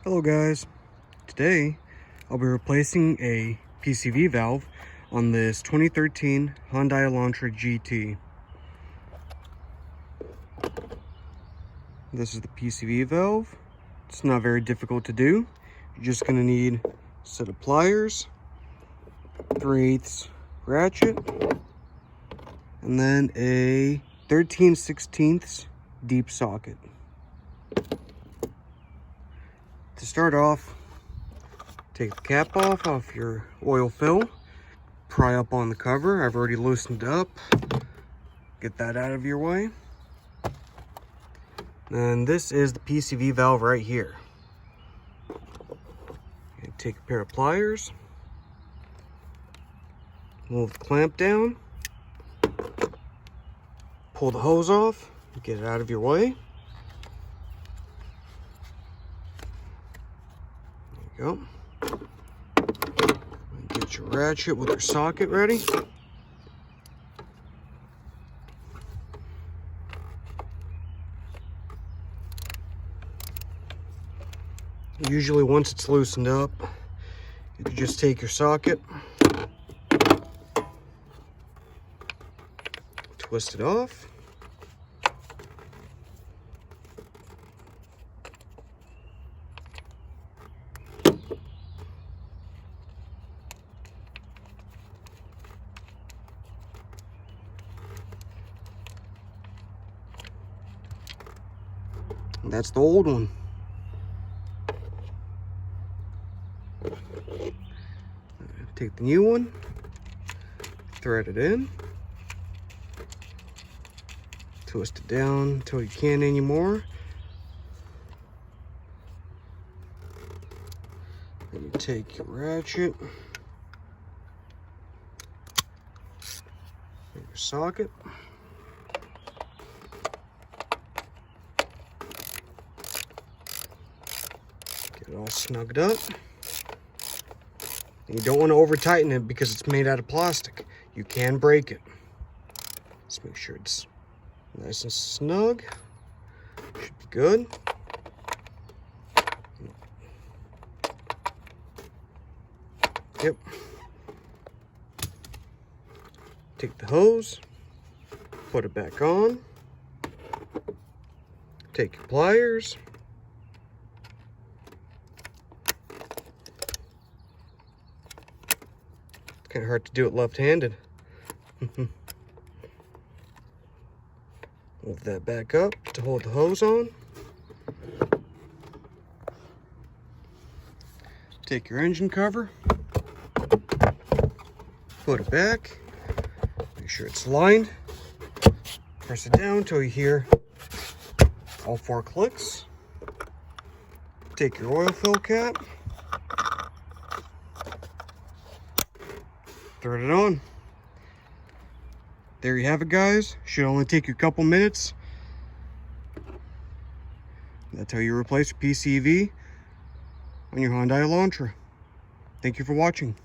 Hello guys, today I'll be replacing a PCV valve on this 2013 Hyundai Elantra GT. This is the PCV valve. It's not very difficult to do. You're just going to need a set of pliers, 3/8 ratchet, and then a 13/16 deep socket. To start off, take the cap off your oil fill, pry up on the cover. I've already loosened it up. Get that out of your way. And this is the PCV valve right here. Okay, take a pair of pliers, move the clamp down, pull the hose off, get it out of your way. There you go. Get your ratchet with your socket ready. Usually once it's loosened up, you can just take your socket, twist it off, and that's the old one. Take the new one, thread it in, twist it down until you can't anymore. Then you take your ratchet, and your socket, get it all snugged up. You don't want to over tighten it because it's made out of plastic. You can break it. Let's make sure it's nice and snug. Should be good. Yep. Take the hose, put it back on. Take your pliers. Kind of hard to do it left-handed. Move that back up to hold the hose on. Take your engine cover, put it back, make sure it's lined, press it down until you hear all 4 clicks. Take your oil fill cap, thread it on. There you have it, guys. Should only take you a couple minutes. That's how you replace your PCV on your Hyundai Elantra. Thank you for watching.